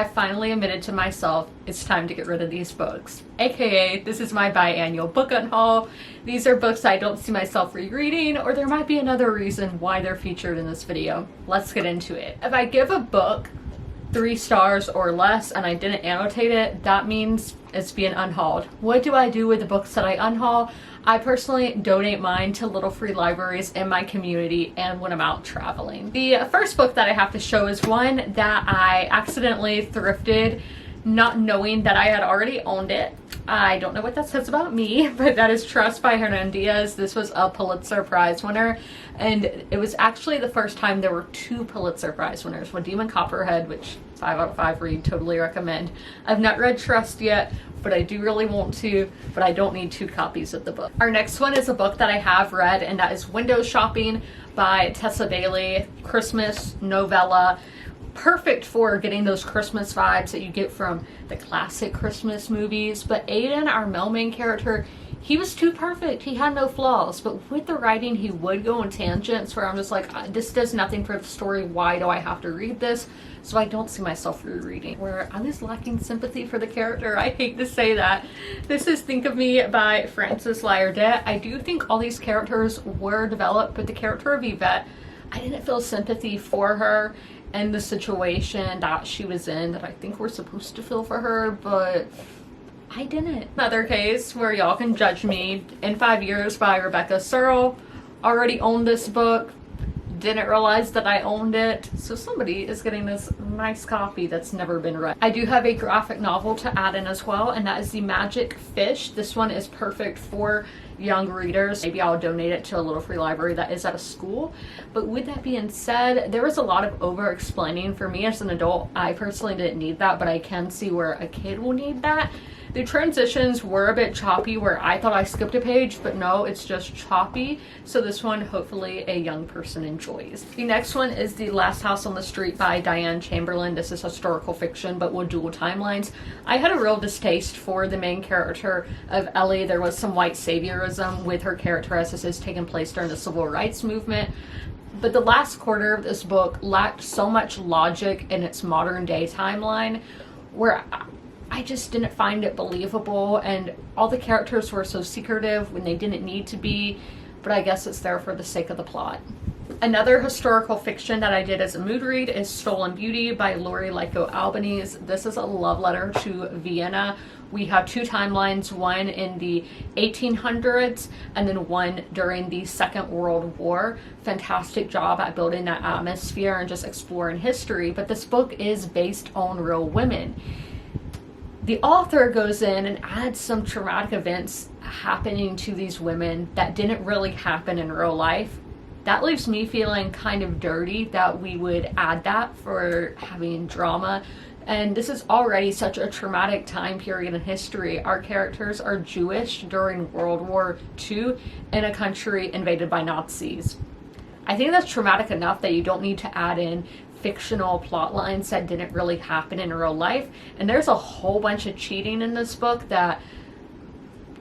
I finally admitted to myself it's time to get rid of these books. AKA, this is my biannual book unhaul. These are books I don't see myself rereading, or there might be another reason why they're featured in this video. Let's get into it. If I give a book 3 stars or less and I didn't annotate it, that means it's being unhauled. What do I do with the books that I unhaul? I personally donate mine to little free libraries in my community and when I'm out traveling. The first book that I have to show is one that I accidentally thrifted, not knowing that I had already owned it. I don't know what that says about me, but that is Trust by Hernan Diaz. This was a Pulitzer Prize winner, and it was actually the first time there were 2 Pulitzer Prize winners. One Demon Copperhead, which 5 out of 5 read, totally recommend. I've not read Trust yet, but I do really want to, but I don't need 2 copies of the book. Our next one is a book that I have read, and that is Window Shopping by Tessa Daly. Christmas novella. Perfect for getting those Christmas vibes that you get from the classic Christmas movies. But Aiden, our main character, he was too perfect. He had no flaws. But with the writing, he would go on tangents where I'm just like, this does nothing for the story. Why do I have to read this? So I don't see myself rereading. Where I was lacking sympathy for the character. I hate to say that. This is Think of Me by Frances Liardet. I do think all these characters were developed, but the character of Yvette, I didn't feel sympathy for her and the situation that she was in that I think we're supposed to feel for her, but I didn't. Another case where y'all can judge me, In 5 Years by Rebecca Searle. Already owned this book, didn't realize that I owned it, so somebody is getting this nice copy that's never been read. I do have a graphic novel to add in as well, and that is The Magic Fish. This one is perfect for young readers. Maybe I'll donate it to a little free library that is at a school. But with that being said, there was a lot of over explaining for me as an adult. I personally didn't need that, but I can see where a kid will need that. The transitions were a bit choppy where I thought I skipped a page, but no, it's just choppy. So this one, hopefully a young person enjoys. The next one is The Last House on the Street by Diane Chamberlain. This is historical fiction, but with dual timelines. I had a real distaste for the main character of Ellie. There was some white saviorism with her character as this is taking place during the civil rights movement. But the last quarter of this book lacked so much logic in its modern day timeline where I just didn't find it believable, and all the characters were so secretive when they didn't need to be, but I guess it's there for the sake of the plot. Another historical fiction that I did as a mood read is Stolen Beauty by Lori Lyko Albanese. This is a love letter to Vienna. We have 2 timelines, one in the 1800s and then one during the Second World War. Fantastic job at building that atmosphere and just exploring history, but this book is based on real women. The author goes in and adds some traumatic events happening to these women that didn't really happen in real life. That leaves me feeling kind of dirty that we would add that for having drama. And this is already such a traumatic time period in history. Our characters are Jewish during World War II in a country invaded by Nazis. I think that's traumatic enough that you don't need to add in fictional plot lines that didn't really happen in real life. And there's a whole bunch of cheating in this book that,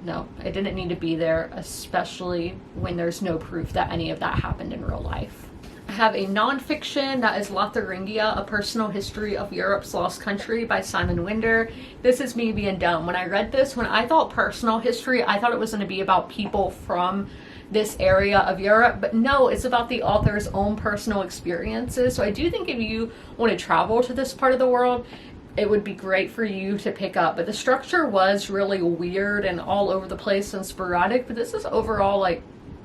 no, it didn't need to be there, especially when there's no proof that any of that happened in real life. I have a nonfiction that is Lotharingia, A Personal History of Europe's Lost Country by Simon Winder. This is me being dumb. When I read this, when I thought personal history, I thought it was going to be about people from this area of Europe, but no, it's about the author's own personal experiences. So I do think if you want to travel to this part of the world, it would be great for you to pick up. But the structure was really weird and all over the place and sporadic, but this is overall, like,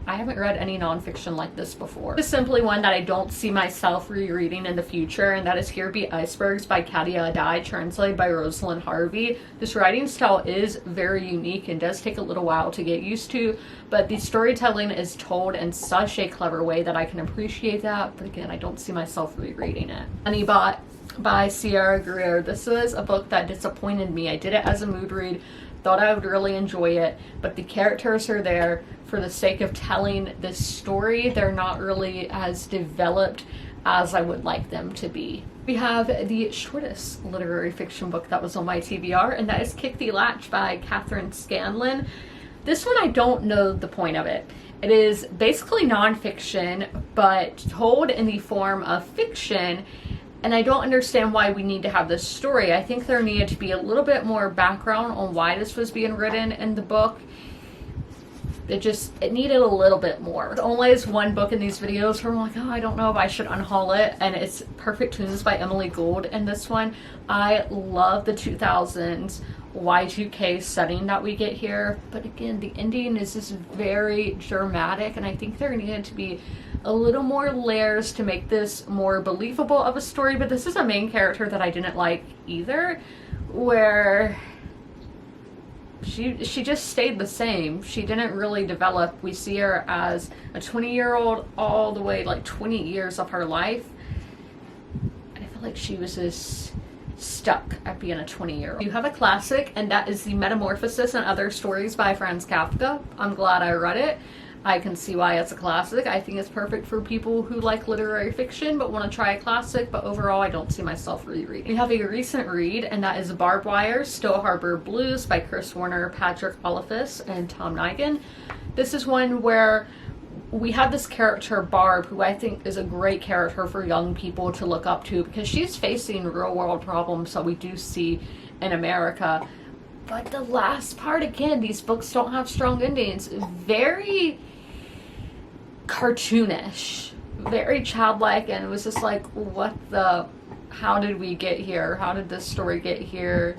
I haven't read any nonfiction like this before. This is simply one that I don't see myself rereading in the future, and that is Here Be Icebergs by Katia Adai, translated by Rosalind Harvey. This writing style is very unique and does take a little while to get used to, but the storytelling is told in such a clever way that I can appreciate that, but again, I don't see myself rereading it. Honeybot by Sierra Greer. This was a book that disappointed me. I did it as a mood read, thought I would really enjoy it, but the characters are there for the sake of telling this story. They're not really as developed as I would like them to be. We have the shortest literary fiction book that was on my TBR, and that is Kick the Latch by Catherine Scanlon. This one, I don't know the point of it. It is basically nonfiction, but told in the form of fiction, And I don't understand why we need to have this story. I think there needed to be a little bit more background on why this was being written in the book. It needed a little bit more. There's always one book in these videos where I'm like, oh, I don't know if I should unhaul it, and it's Perfect Tunes by Emily Gould. In this one, I love the 2000s Y2K setting that we get here, but again, the ending is just very dramatic, and I think there needed to be a little more layers to make this more believable of a story. But this is a main character that I didn't like either, where she just stayed the same. She didn't really develop. We see her as a 20-year-old all the way, like 20 years of her life. And I feel like she was just stuck at being a 20-year-old. You have a classic, and that is the Metamorphosis and Other Stories by Franz Kafka. I'm glad I read it. I can see why it's a classic. I think it's perfect for people who like literary fiction but want to try a classic, but overall I don't see myself rereading. We have a recent read, and that is Barb Wire, Still Harbor Blues by Chris Warner, Patrick Oliphas, and Tom Nigan. This is one where we have this character, Barb, who I think is a great character for young people to look up to, because she's facing real world problems that we do see in America. But the last part, again, these books don't have strong endings. Very cartoonish, very childlike, and it was just like, how did we get here? How did this story get here?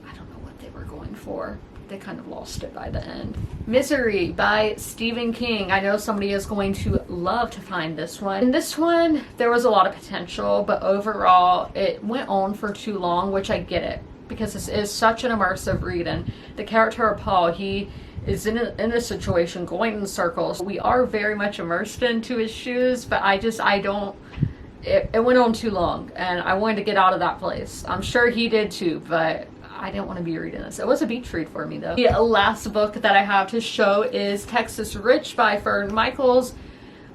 I don't know what they were going for. They kind of lost it by the end. Misery by Stephen King. I know somebody is going to love to find this one. In this one, there was a lot of potential, but overall, it went on for too long, which I get it, because this is such an immersive read, and the character of Paul, he is in a situation going in circles. We are very much immersed into his shoes, but it went on too long, and I wanted to get out of that place. I'm sure he did too, but I didn't want to be reading this. It was a beach read for me though. The last book that I have to show is Texas Rich by Fern Michaels.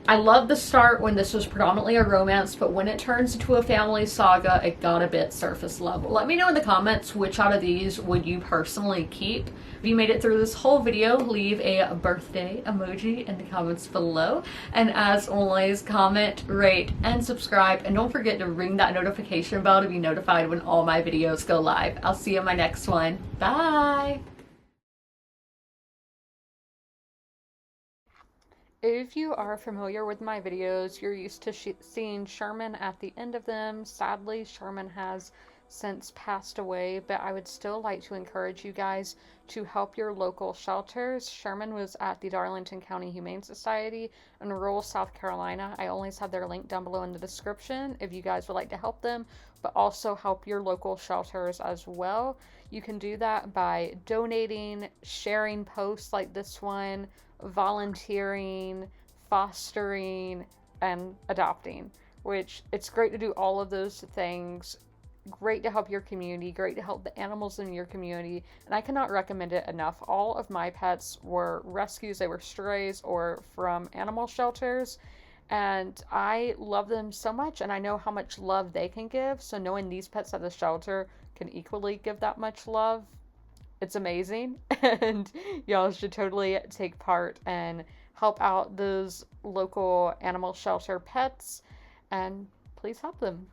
I love the start when this was predominantly a romance, but when it turns into a family saga, it got a bit surface level. Let me know in the comments which out of these would you personally keep. If you made it through this whole video, leave a birthday emoji in the comments below. And as always, comment, rate, and subscribe. And don't forget to ring that notification bell to be notified when all my videos go live. I'll see you in my next one. Bye! If you are familiar with my videos, you're used to seeing Sherman at the end of them. Sadly, Sherman has since passed away, but I would still like to encourage you guys to help your local shelters. Sherman was at the Darlington County Humane Society in rural South Carolina. I always have their link down below in the description if you guys would like to help them, but also help your local shelters as well. You can do that by donating, sharing posts like this one, volunteering, fostering, and adopting, which it's great to do all of those things. Great to help your community, great to help the animals in your community, and I cannot recommend it enough. All of my pets were rescues, they were strays or from animal shelters, and I love them so much, and I know how much love they can give, so knowing these pets at the shelter can equally give that much love, it's amazing. And y'all should totally take part and help out those local animal shelter pets, and please help them.